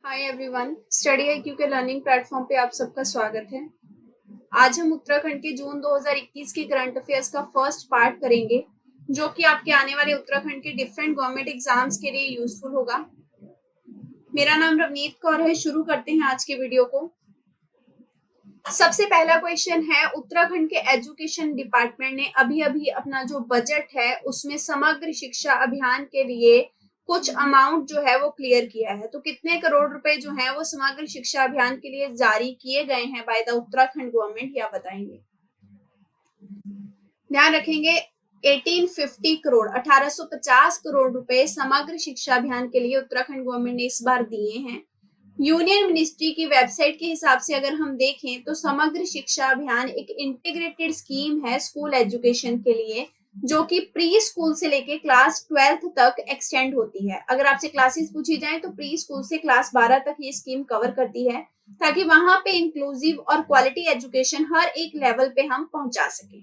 Hi everyone, study IQ के learning platform पे आप सबका स्वागत है। आज हम उत्तराखंड के जून 2021 के करंट अफेयर्स का फर्स्ट पार्ट करेंगे, जो कि आपके आने वाले उत्तराखंड के डिफरेंट गवर्नमेंट एग्जाम्स के लिए यूजफुल होगा। मेरा नाम रवनीत कौर है। शुरू करते हैं आज के वीडियो को। सबसे पहला क्वेश्चन है, उत्तराखंड के एजुकेशन डिपार्टमेंट ने अभी अभी अपना जो बजट है उसमें समग्र शिक्षा अभियान के लिए कुछ अमाउंट जो है वो क्लियर किया है। तो कितने करोड़ रुपए जो है वो समग्र शिक्षा अभियान के लिए जारी किए गए हैं बाय द उत्तराखंड गवर्नमेंट, या बताएंगे। ध्यान रखेंगे 1850 करोड़ 1850 करोड़ रुपए समग्र शिक्षा अभियान के लिए उत्तराखंड गवर्नमेंट ने इस बार दिए हैं। यूनियन मिनिस्ट्री की वेबसाइट के हिसाब से अगर हम देखें तो समग्र शिक्षा अभियान एक इंटीग्रेटेड स्कीम है स्कूल एजुकेशन के लिए, जो कि प्री स्कूल से लेके क्लास 12th तक एक्सटेंड होती है। अगर आपसे क्लासेस पूछी जाए तो प्री स्कूल से क्लास 12 तक ये स्कीम कवर करती है, ताकि वहां पे इंक्लूसिव और क्वालिटी एजुकेशन हर एक लेवल पे हम पहुंचा सके।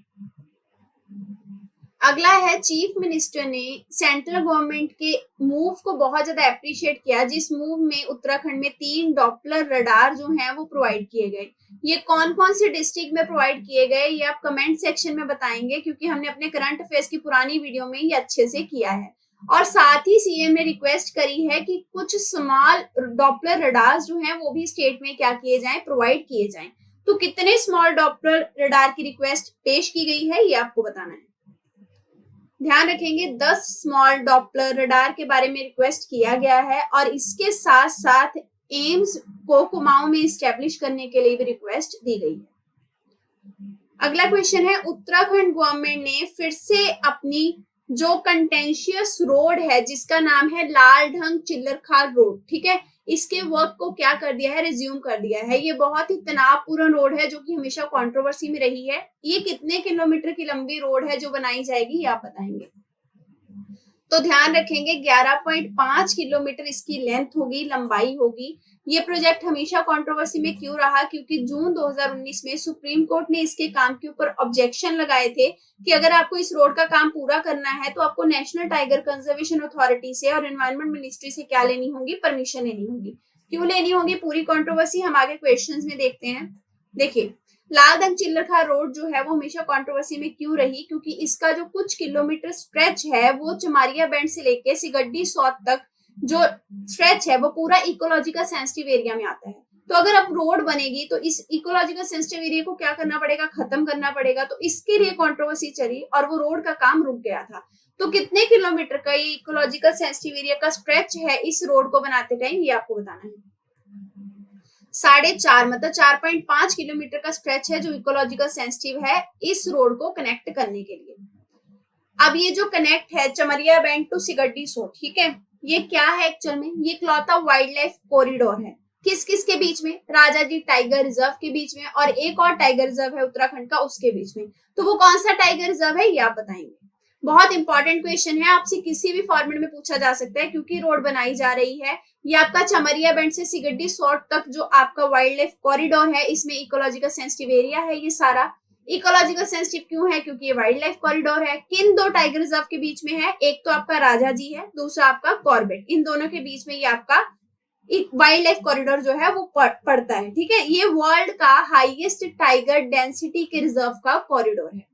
अगला है, चीफ मिनिस्टर ने सेंट्रल गवर्नमेंट के मूव को बहुत ज्यादा अप्रिशिएट किया, जिस मूव में उत्तराखंड में 3 डॉपलर रडार जो हैं वो प्रोवाइड किए गए। ये कौन कौन से डिस्ट्रिक्ट में प्रोवाइड किए गए ये आप कमेंट सेक्शन में बताएंगे, क्योंकि हमने अपने करंट अफेयर्स की पुरानी वीडियो में ये अच्छे से किया है। और साथ ही सीएम ने रिक्वेस्ट करी है कि कुछ स्मॉल डॉपलर रडार जो हैं वो भी स्टेट में क्या किए जाएं, प्रोवाइड किए जाएं। तो कितने स्मॉल डॉपलर रडार की रिक्वेस्ट पेश की गई है ये आपको बताना है। ध्यान रखेंगे 10 स्मॉल डॉपलर रडार के बारे में रिक्वेस्ट किया गया है, और इसके साथ साथ एम्स को कुमाऊं में स्टैब्लिश करने के लिए भी रिक्वेस्ट दी गई है। अगला क्वेश्चन है, उत्तराखंड गवर्नमेंट ने फिर से अपनी जो कंटेंशियस रोड है जिसका नाम है लाल ढंग चिल्लरखार रोड, ठीक है, इसके वर्क को क्या कर दिया है, रिज्यूम कर दिया है। ये बहुत ही तनावपूर्ण रोड है जो कि हमेशा कंट्रोवर्सी में रही है। ये कितने किलोमीटर की लंबी रोड है जो बनाई जाएगी ये आप बताएंगे। तो ध्यान रखेंगे 11.5 किलोमीटर इसकी लेंथ होगी, लंबाई होगी। ये प्रोजेक्ट हमेशा कंट्रोवर्सी में क्यों रहा, क्योंकि जून 2019 में सुप्रीम कोर्ट ने इसके काम के ऊपर ऑब्जेक्शन लगाए थे कि अगर आपको इस रोड का काम पूरा करना है तो आपको नेशनल टाइगर कंजर्वेशन अथॉरिटी से और एनवायरमेंट मिनिस्ट्री से क्या लेनी होगी, परमिशन लेनी होगी। क्यों लेनी होगी, पूरी कंट्रोवर्सी हम आगे क्वेश्चंस में देखते हैं। देखिए, लाल दंग चिल्लरखार रोड जो है वो हमेशा कंट्रोवर्सी में क्यों रही, क्योंकि इसका जो कुछ किलोमीटर स्ट्रेच है वो चमारिया बैंड से लेके सिगड्डी सौत तक जो स्ट्रेच है वो पूरा इकोलॉजिकल सेंसिटिव एरिया में आता है। तो अगर अब रोड बनेगी तो इस इकोलॉजिकल सेंसिटिव एरिया को क्या करना पड़ेगा, खत्म करना पड़ेगा। तो इसके लिए कंट्रोवर्सी चली और वो रोड का काम रुक गया था। तो कितने किलोमीटर का ये इकोलॉजिकल सेंसिटिव एरिया का स्ट्रेच है इस रोड को बनाते टाइम, ये आपको बताना है। 4.5 मतलब 4.5 किलोमीटर का स्ट्रेच है जो इकोलॉजिकल सेंसिटिव है इस रोड को कनेक्ट करने के लिए। अब ये जो कनेक्ट है चमरिया बैंड टू सिगड्डी सो, ठीक है, ये क्या है एक्चुअल में, ये इकलौता वाइल्ड लाइफ कॉरिडोर है। किस किस के बीच में, राजा जी टाइगर रिजर्व के बीच में और एक और टाइगर रिजर्व है उत्तराखंड का उसके बीच में। तो वो कौन सा टाइगर रिजर्व है ये आप बताएंगे। बहुत इंपॉर्टेंट क्वेश्चन है, आपसे किसी भी फॉर्मेट में पूछा जा सकता है, क्योंकि रोड बनाई जा रही है। ये आपका चमरिया बैंड से सिगड्डी सौट तक जो आपका वाइल्ड लाइफ कॉरिडोर है इसमें इकोलॉजिकल सेंसिटिव एरिया है। ये सारा इकोलॉजिकल सेंसिटिव क्यों है, क्योंकि ये वाइल्ड लाइफ कॉरिडोर है। किन 2 टाइगर रिजर्व के बीच में है, एक तो आपका राजा जी है, दूसरा आपका कॉर्बेट। इन दोनों के बीच में ये आपका वाइल्ड लाइफ कॉरिडोर जो है वो पड़ता है, ठीक है। ये वर्ल्ड का हाईएस्ट टाइगर डेंसिटी के रिजर्व का कॉरिडोर है।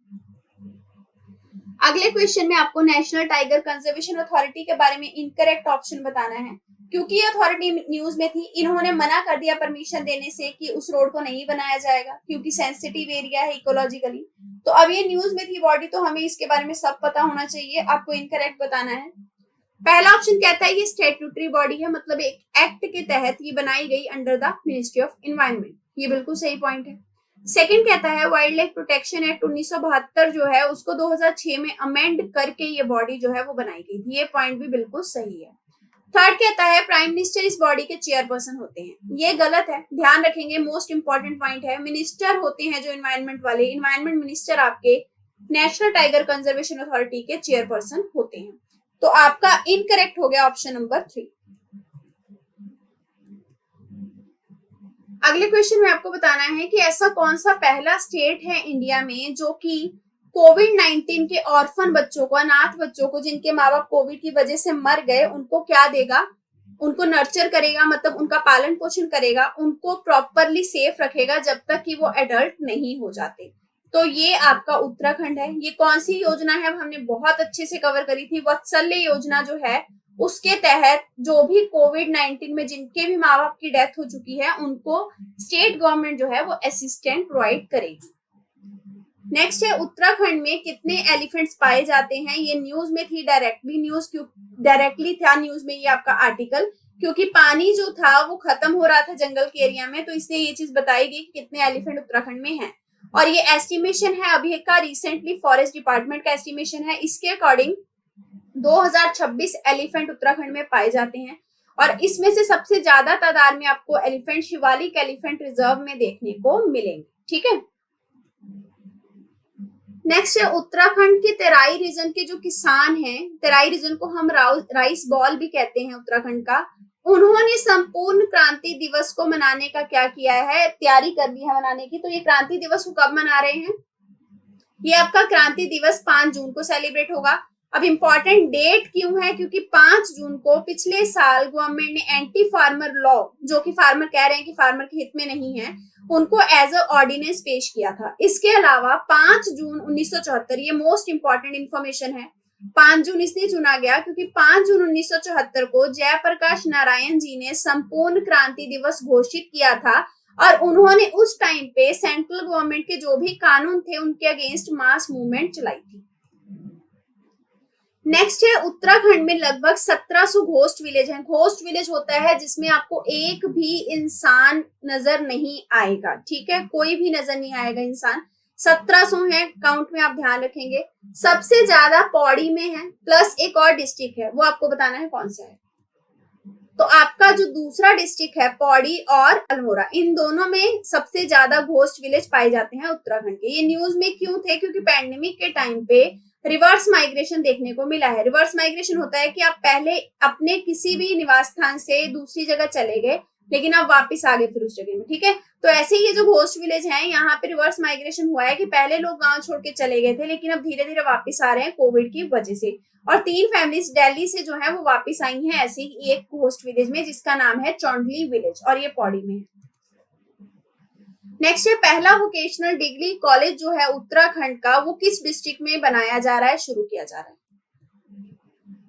अगले क्वेश्चन में आपको नेशनल टाइगर कंजर्वेशन अथॉरिटी के बारे में इनकरेक्ट ऑप्शन बताना है, क्योंकि ये अथॉरिटी न्यूज में थी। इन्होंने मना कर दिया परमिशन देने से कि उस रोड को नहीं बनाया जाएगा क्योंकि सेंसिटिव एरिया है इकोलॉजिकली। तो अब ये न्यूज में थी बॉडी, तो हमें इसके बारे में सब पता होना चाहिए। आपको इनकरेक्ट बताना है। पहला ऑप्शन कहता है ये स्टैट्यूटरी बॉडी है, मतलब एक एक्ट के तहत ये बनाई गई under the ministry of environment. ये बिल्कुल सही पॉइंट है। सेकंड कहता है वाइल्ड लाइफ प्रोटेक्शन एक्ट 1972 जो है उसको 2006 में अमेंड करके ये बॉडी जो है वो बनाई गई थी। ये पॉइंट भी बिल्कुल सही है। थर्ड कहता है प्राइम मिनिस्टर इस बॉडी के चेयरपर्सन होते हैं। ये गलत है, ध्यान रखेंगे, मोस्ट इंपॉर्टेंट पॉइंट है। मिनिस्टर होते हैं जो एनवायरनमेंट वाले, एनवायरनमेंट मिनिस्टर आपके नेशनल टाइगर कंजर्वेशन अथॉरिटी के चेयरपर्सन होते हैं। तो आपका इनकरेक्ट हो गया ऑप्शन नंबर 3। अगले क्वेश्चन में आपको बताना है कि ऐसा कौन सा पहला स्टेट है इंडिया में जो कि कोविड-19 के ऑर्फन बच्चों को, अनाथ बच्चों को जिनके माँ बाप कोविड की वजह से मर गए, उनको क्या देगा, उनको नर्चर करेगा, मतलब उनका पालन पोषण करेगा, उनको प्रॉपरली सेफ रखेगा जब तक कि वो एडल्ट नहीं हो जाते। तो ये आपका उत्तराखंड है। ये कौन सी योजना है हमने बहुत अच्छे से कवर करी थी, वात्सल्य योजना जो है उसके तहत जो भी कोविड-19 में जिनके भी माँ बाप की डेथ हो चुकी है उनको स्टेट गवर्नमेंट जो है वो असिस्टेंट प्रोवाइड करेगी। नेक्स्ट है उत्तराखंड में कितने एलिफेंट्स पाए जाते हैं। ये न्यूज में थी, डायरेक्टली था न्यूज में ये आपका आर्टिकल, क्योंकि पानी जो था वो खत्म हो रहा था जंगल के एरिया में, तो इसलिए ये चीज बताई गई कि कितने एलिफेंट उत्तराखंड में हैं। और ये एस्टिमेशन है अभी का, रिसेंटली फॉरेस्ट डिपार्टमेंट का एस्टिमेशन है, इसके अकॉर्डिंग 2026 एलिफेंट उत्तराखंड में पाए जाते हैं। और इसमें से सबसे ज्यादा तादाद में आपको एलिफेंट शिवालिक एलिफेंट रिजर्व में देखने को मिलेंगे। ठीक है, नेक्स्ट है उत्तराखंड के तेराई रीजन के जो किसान हैं, तेराई रीजन को हम राइस बॉल भी कहते हैं उत्तराखंड का, उन्होंने संपूर्ण क्रांति दिवस को मनाने का क्या किया है, तैयारी कर ली है मनाने की। तो ये क्रांति दिवस को कब मना रहे हैं, ये आपका क्रांति दिवस 5 जून को सेलिब्रेट होगा। अब इम्पोर्टेंट डेट क्यों है, क्योंकि 5 जून को पिछले साल गवर्नमेंट ने एंटी फार्मर लॉ, जो कि फार्मर कह रहे हैं कि फार्मर के हित में नहीं है, उनको एज अ ऑर्डिनेंस पेश किया था। इसके अलावा 5 जून 1974, ये मोस्ट इंपॉर्टेंट इंफॉर्मेशन है, 5 जून इसलिए चुना गया क्योंकि 5 जून 1974 को जयप्रकाश नारायण जी ने संपूर्ण क्रांति दिवस घोषित किया था और उन्होंने उस टाइम पे सेंट्रल गवर्नमेंट के जो भी कानून थे उनके अगेंस्ट मास मूवमेंट चलाई थी। नेक्स्ट है उत्तराखंड में लगभग 1700 घोस्ट विलेज हैं। घोस्ट विलेज होता है जिसमें आपको एक भी इंसान नजर नहीं आएगा। ठीक है, कोई भी नजर नहीं आएगा इंसान। 1700 है काउंट में, आप ध्यान रखेंगे। सबसे ज्यादा पौड़ी में है, प्लस एक और डिस्ट्रिक्ट है, वो आपको बताना है कौन सा है। तो आपका जो दूसरा डिस्ट्रिक्ट है पौड़ी और अल्मोड़ा, इन दोनों में सबसे ज्यादा घोस्ट विलेज पाए जाते हैं उत्तराखंड के। ये न्यूज में क्यों थे, क्योंकि पैंडेमिक के टाइम पे रिवर्स माइग्रेशन देखने को मिला है। रिवर्स माइग्रेशन होता है कि आप पहले अपने किसी भी निवास स्थान से दूसरी जगह चले गए लेकिन आप वापस आ गए फिर उस जगह में। ठीक है, तो ऐसे ही ये जो घोस्ट विलेज हैं, यहाँ पे रिवर्स माइग्रेशन हुआ है कि पहले लोग गांव छोड़ के चले गए थे लेकिन अब धीरे धीरे वापस आ रहे हैं कोविड की वजह से। और 3 फैमिलीज दिल्ली से जो है वो वापस आई हैं ऐसे ही एक घोस्ट विलेज में, जिसका नाम है चौंडली विलेज, और ये पौड़ी में है। नेक्स्ट है पहला वोकेशनल डिग्री कॉलेज जो है उत्तराखंड का, वो किस डिस्ट्रिक्ट में बनाया जा रहा है, शुरू किया जा रहा है।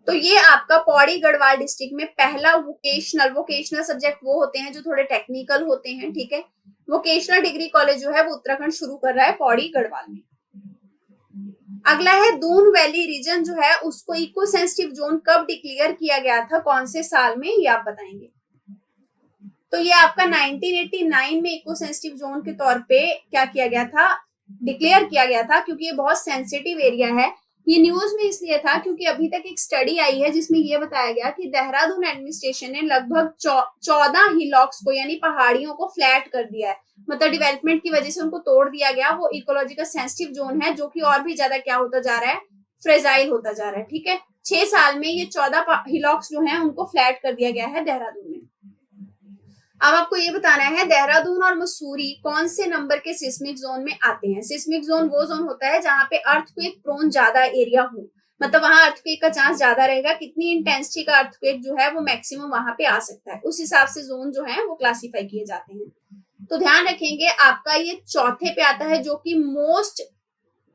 तो ये आपका पौड़ी गढ़वाल डिस्ट्रिक्ट में पहला वोकेशनल सब्जेक्ट वो होते हैं जो थोड़े टेक्निकल होते हैं। ठीक है, वोकेशनल डिग्री कॉलेज जो है वो उत्तराखंड शुरू कर रहा है पौड़ी गढ़वाल में। अगला है दून वैली रीजन जो है उसको इको सेंसिटिव जोन कब डिक्लेयर किया गया था, कौन से साल में, ये आप बताएंगे। तो ये आपका 1989 में इको सेंसिटिव जोन के तौर पे क्या किया गया था, डिक्लेयर किया गया था, क्योंकि ये बहुत सेंसिटिव एरिया है। ये न्यूज में इसलिए था क्योंकि अभी तक एक स्टडी आई है जिसमें ये बताया गया कि देहरादून एडमिनिस्ट्रेशन ने लगभग 14 हिलॉक्स को यानी पहाड़ियों को फ्लैट कर दिया है, मतलब डेवलपमेंट की वजह से उनको तोड़ दिया गया। वो इकोलॉजिकल सेंसिटिव जोन है जो कि और भी ज्यादा क्या होता जा रहा है, फ्रेजाइल होता जा रहा है। ठीक है, 6 साल में ये 14 हिलॉक्स जो है उनको फ्लैट कर दिया गया है देहरादून में। अब आपको ये बताना है देहरादून और मसूरी कौन से नंबर के सिस्मिक जोन में आते हैं। सिस्मिक जोन वो जोन होता है जहां पे अर्थक्वेक प्रोन ज्यादा एरिया हो, मतलब वहां अर्थक्वेक का चांस ज्यादा रहेगा, कितनी इंटेंसिटी का अर्थक्वेक जो है वो मैक्सिमम वहां पे आ सकता है, उस हिसाब से जोन जो है वो क्लासिफाई किए जाते हैं। तो ध्यान रखेंगे आपका ये चौथे पे आता है जो कि मोस्ट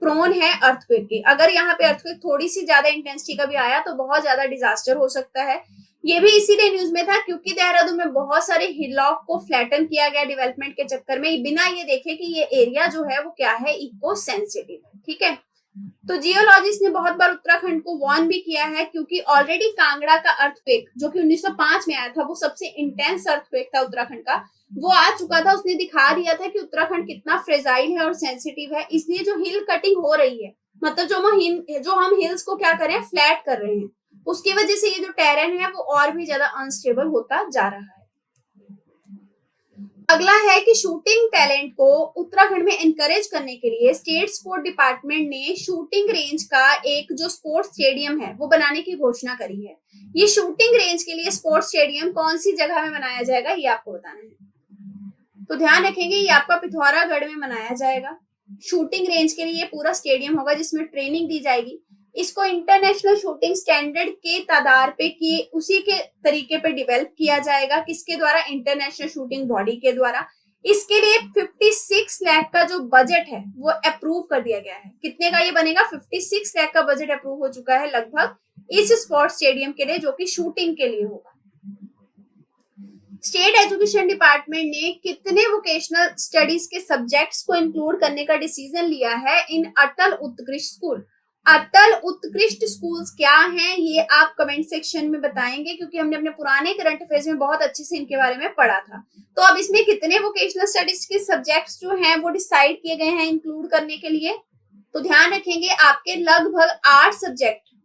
प्रोन है अर्थक्वेक की। अगर यहाँ पे अर्थक्वेक थोड़ी सी ज्यादा इंटेंसिटी का भी आया तो बहुत ज्यादा डिजास्टर हो सकता है। ये भी इसीलिए न्यूज में था क्योंकि देहरादून में बहुत सारे हिलॉक को फ्लैटन किया गया डेवलपमेंट के चक्कर में, बिना ये देखे कि ये एरिया जो है वो क्या है, इको सेंसिटिव है। ठीक है, तो जियोलॉजिस्ट ने बहुत बार उत्तराखंड को वार्न भी किया है क्योंकि ऑलरेडी कांगड़ा का अर्थक्वेक जो कि 1905 में आया था, वो सबसे इंटेंस अर्थक्वेक था उत्तराखंड का, वो आ चुका था। उसने दिखा दिया था कि उत्तराखंड कितना फ्रेजाइल है और सेंसिटिव है। इसलिए जो हिल कटिंग हो रही है, मतलब जो हम हिल्स को क्या कर रहे हैं, फ्लैट कर रहे हैं, उसकी वजह से ये जो टेरेन है वो और भी ज्यादा अनस्टेबल होता जा रहा है। अगला है कि शूटिंग टैलेंट को उत्तराखंड में एनकरेज करने के लिए स्टेट स्पोर्ट डिपार्टमेंट ने शूटिंग रेंज का एक जो स्पोर्ट्स स्टेडियम है वो बनाने की घोषणा करी है। ये शूटिंग रेंज के लिए स्पोर्ट्स स्टेडियम कौन सी जगह में बनाया जाएगा, ये आपको बताना है। तो ध्यान रखेंगे ये आपका पिथौरागढ़ में बनाया जाएगा। शूटिंग रेंज के लिए पूरा स्टेडियम होगा जिसमें ट्रेनिंग दी जाएगी। इसको इंटरनेशनल शूटिंग स्टैंडर्ड के आधार पे किए उसी के तरीके पे डेवलप किया जाएगा। किसके द्वारा? इंटरनेशनल शूटिंग बॉडी के द्वारा। इसके लिए 56 लाख का जो बजट है वो अप्रूव कर दिया गया है। कितने का ये बनेगा? 56 लाख का बजट अप्रूव हो चुका है लगभग इस स्पोर्ट्स स्टेडियम के लिए, जो कि शूटिंग के लिए होगा। स्टेट एजुकेशन डिपार्टमेंट ने कितने वोकेशनल स्टडीज के सब्जेक्ट्स को इंक्लूड करने का डिसीजन लिया है इन अटल उत्कृष्ट स्कूल? अटल उत्कृष्ट स्कूल्स क्या हैं ये आप कमेंट सेक्शन में बताएंगे, क्योंकि हमने अपने पुराने करंट अफेयर्स में बहुत अच्छे से इनके बारे में पढ़ा था। तो अब इसमें कितने वोकेशनल स्टडीज के सब्जेक्ट्स जो हैं वो डिसाइड किए गए हैं इंक्लूड करने के लिए? तो ध्यान रखेंगे आपके लगभग 8 सब्जेक्ट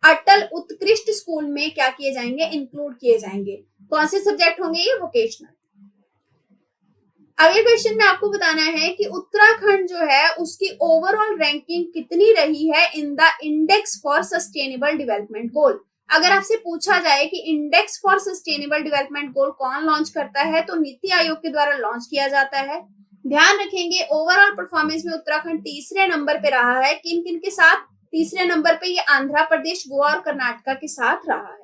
अटल उत्कृष्ट स्कूल में क्या किए जाएंगे? इंक्लूड किए जाएंगे। कौन से सब्जेक्ट होंगे ये? वोकेशनल। अगले क्वेश्चन में आपको बताना है कि उत्तराखंड जो है उसकी ओवरऑल रैंकिंग कितनी रही है in the index for sustainable development goal. अगर आपसे पूछा जाए कि index for sustainable development goal कौन लॉन्च करता है, तो नीति आयोग के द्वारा लॉन्च किया जाता है। ध्यान रखेंगे ओवरऑल परफॉर्मेंस में उत्तराखंड तीसरे नंबर पे रहा है। किन किन के साथ? तीसरे नंबर पे ये आंध्र प्रदेश, गोवा और कर्नाटका के साथ रहा है।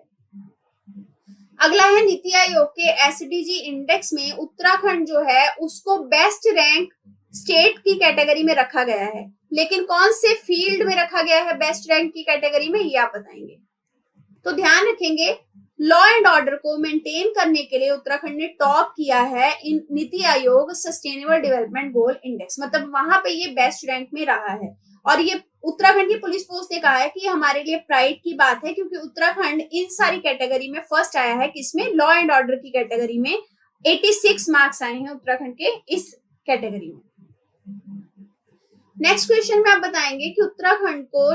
अगला है नीति आयोग के एसडीजी इंडेक्स में उत्तराखंड जो है उसको बेस्ट रैंक स्टेट की कैटेगरी में रखा गया है, लेकिन कौन से फील्ड में रखा गया है बेस्ट रैंक की कैटेगरी में, ये आप बताएंगे। तो ध्यान रखेंगे लॉ एंड ऑर्डर को मेंटेन करने के लिए उत्तराखंड ने टॉप किया है इन NITI Aayog sustainable development goal index, मतलब वहां पे ये बेस्ट रैंक में रहा है। और ये उत्तराखंड की पुलिस फोर्स ने कहा है कि हमारे लिए प्राइड की बात है, क्योंकि उत्तराखंड इन सारी कैटेगरी में फर्स्ट आया है। किसमें? लॉ एंड ऑर्डर की कैटेगरी में 86 मार्क्स आए हैं उत्तराखंड के इस कैटेगरी में। नेक्स्ट क्वेश्चन में आप बताएंगे कि उत्तराखंड को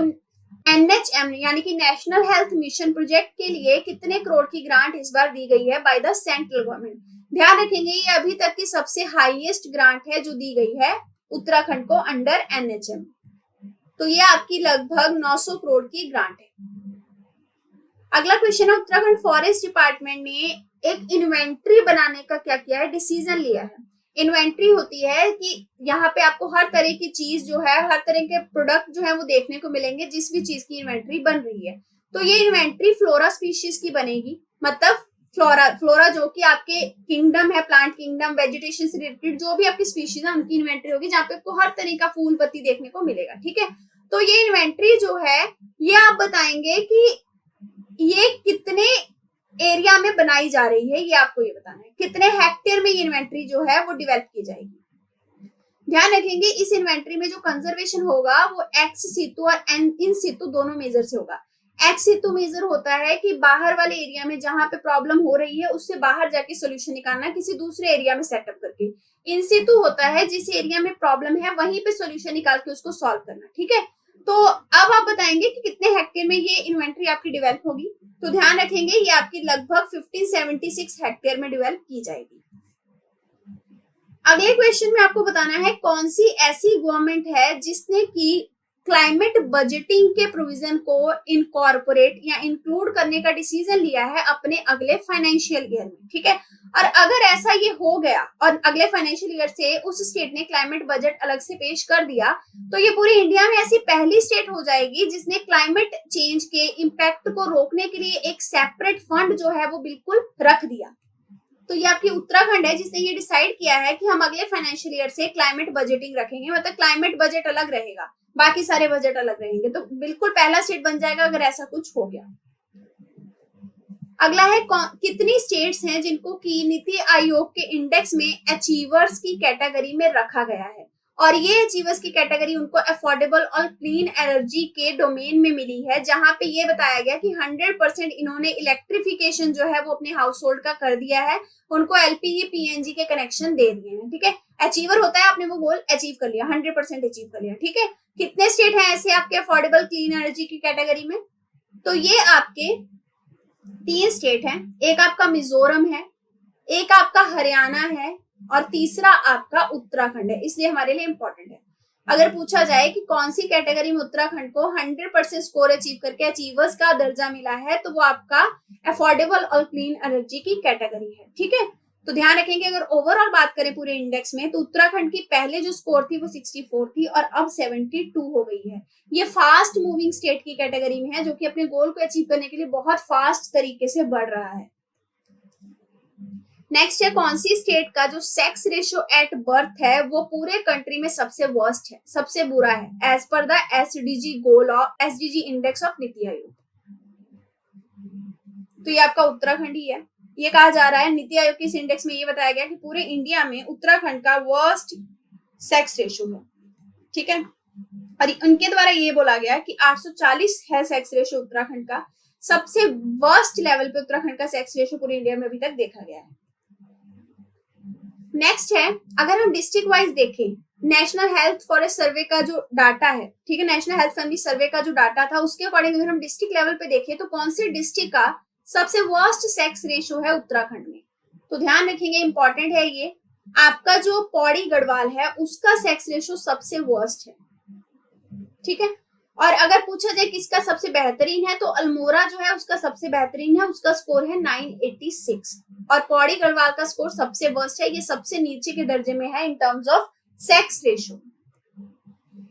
एनएचएम यानी कि नेशनल हेल्थ मिशन प्रोजेक्ट के लिए कितने करोड़ की ग्रांट इस बार दी गई है बाय द सेंट्रल गवर्नमेंट। ध्यान रखेंगे ये अभी तक की सबसे हाईएस्ट ग्रांट है जो दी गई है उत्तराखंड को अंडर एनएचएम। तो ये आपकी लगभग 900 करोड़ की ग्रांट है। अगला क्वेश्चन है उत्तराखंड फॉरेस्ट डिपार्टमेंट ने एक इन्वेंट्री बनाने का क्या किया है? डिसीजन लिया है। इन्वेंट्री होती है कि यहाँ पे आपको हर तरह की चीज जो है, हर तरह के प्रोडक्ट जो है वो देखने को मिलेंगे जिस भी चीज की इन्वेंट्री बन रही है। तो ये इन्वेंट्री फ्लोरा स्पीशीज की बनेगी, मतलब फ्लोरा जो कि आपके किंगडम है, प्लांट किंगडम, वेजिटेशन से रिलेटेड जो भी आपकी स्पीशीज है उनकी इन्वेंट्री होगी, जहाँ पे आपको हर तरह का फूल पत्ती देखने को मिलेगा। ठीक है, तो ये इन्वेंट्री जो है ये आप बताएंगे कि ये कितने एरिया में बनाई जा रही है, ये आपको ये बताना है। कितने हेक्टेयर में ये इन्वेंट्री जो है वो डेवलप की जाएगी। ध्यान रखेंगे इस इन्वेंट्री में जो कंजर्वेशन होगा वो एक्स सितु और इन सितु दोनों मेजर से होगा। एक्स सितु मेजर होता है कि बाहर वाले एरिया में जहां पे प्रॉब्लम हो रही है उससे बाहर जाके सोल्यूशन निकालना किसी दूसरे एरिया में सेटअप करके। इन सितु होता है जिस एरिया में प्रॉब्लम है वहीं पे सोल्यूशन निकाल के उसको सॉल्व करना। ठीक है, तो अब आप बताएंगे कि कितने हेक्टेयर में ये इन्वेंट्री आपकी डेवलप होगी। तो ध्यान रखेंगे ये आपकी लगभग 1576 हेक्टेयर में डेवलप की जाएगी। अगले क्वेश्चन में आपको बताना है कौन सी ऐसी गवर्नमेंट है जिसने की क्लाइमेट बजटिंग के प्रोविजन को इनकॉर्पोरेट या इंक्लूड करने का डिसीजन लिया है अपने अगले फाइनेंशियल ईयर में। ठीक है, और अगर ऐसा ये हो गया और अगले फाइनेंशियल ईयर से उस स्टेट ने क्लाइमेट बजट अलग से पेश कर दिया, तो ये पूरी इंडिया में ऐसी पहली स्टेट हो जाएगी जिसने क्लाइमेट चेंज के इम्पैक्ट को रोकने के लिए एक सेपरेट फंड जो है वो बिल्कुल रख दिया। तो ये आपकी उत्तराखंड है जिसने ये डिसाइड किया है कि हम अगले फाइनेंशियल ईयर से क्लाइमेट बजटिंग रखेंगे, मतलब क्लाइमेट बजट अलग रहेगा, बाकी सारे बजट अलग रहेंगे। तो बिल्कुल पहला स्टेट बन जाएगा अगर ऐसा कुछ हो गया। अगला है कितनी स्टेट्स हैं जिनको की नीति आयोग के इंडेक्स में अचीवर्स की कैटेगरी में रखा गया है, और ये अचीवर्स की कैटेगरी उनको अफोर्डेबल और क्लीन एनर्जी के डोमेन में मिली है, जहां पे ये बताया गया कि 100% इन्होंने इलेक्ट्रिफिकेशन जो है वो अपने हाउस होल्ड का कर दिया है, उनको एलपीजी पीएनजी के कनेक्शन दे दिए हैं। ठीक है, अचीवर होता है आपने वो गोल अचीव कर लिया, 100% अचीव कर लिया। ठीक है, कितने स्टेट हैं ऐसे आपके अफोर्डेबल क्लीन एनर्जी की कैटेगरी में? तो ये आपके 3 स्टेट हैं, एक आपका मिजोरम है, एक आपका हरियाणा है और तीसरा आपका उत्तराखंड है, इसलिए हमारे लिए इंपॉर्टेंट है। अगर पूछा जाए कि कौन सी कैटेगरी में उत्तराखंड को 100% स्कोर अचीव करके अचीवर्स का दर्जा मिला है, तो वो आपका अफोर्डेबल और क्लीन एनर्जी की कैटेगरी है। ठीक है, तो ध्यान रखेंगे अगर ओवरऑल बात करें पूरे इंडेक्स में तो उत्तराखंड की पहले जो स्कोर थी वो 64 थी और अब 72 हो गई है। ये फास्ट मूविंग स्टेट की कैटेगरी में है जो कि अपने गोल को अचीव करने के लिए बहुत फास्ट तरीके से बढ़ रहा है। नेक्स्ट है कौन सी स्टेट का जो सेक्स रेशियो एट बर्थ है वो पूरे कंट्री में सबसे वर्स्ट है, सबसे बुरा है एज पर the SDG goal of SDG index of NITI Aayog. तो ये आपका उत्तराखंड ही है। ये कहा जा रहा है नीति आयोग के इस इंडेक्स में ये बताया गया कि पूरे इंडिया में उत्तराखंड का वर्स्ट सेक्स रेशियो है, ठीक है। और उनके द्वारा ये बोला गया कि 840 है सेक्स रेशियो उत्तराखंड का, सबसे वर्स्ट लेवल पे उत्तराखंड का सेक्स रेशियो पूरे इंडिया में अभी तक देखा गया है। नेक्स्ट है अगर हम डिस्ट्रिक्ट वाइज देखें, नेशनल हेल्थ फॉरेस्ट सर्वे का जो डाटा है, ठीक है, नेशनल हेल्थ फैमिली सर्वे का जो डाटा था उसके अकॉर्डिंग अगर हम डिस्ट्रिक्ट लेवल पे देखें तो कौन से डिस्ट्रिक्ट का सबसे वर्स्ट सेक्स रेशियो है उत्तराखंड में। तो ध्यान रखेंगे इंपॉर्टेंट है ये, आपका जो पौड़ी गढ़वाल है उसका सेक्स रेशियो सबसे वर्स्ट है, ठीक है। और अगर पूछा जाए किसका सबसे बेहतरीन है तो अल्मोड़ा जो है उसका सबसे बेहतरीन है, उसका स्कोर है 986 और पौड़ी गढ़वाल का स्कोर सबसे वर्स्ट है, ये सबसे नीचे के दर्जे में है in terms of sex ratio.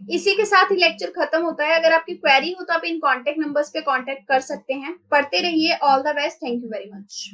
इसी के साथ ही लेक्चर खत्म होता है। अगर आपकी क्वेरी हो तो आप इन कांटेक्ट नंबर्स पे कांटेक्ट कर सकते हैं। पढ़ते रहिए। All the best. Thank you very much.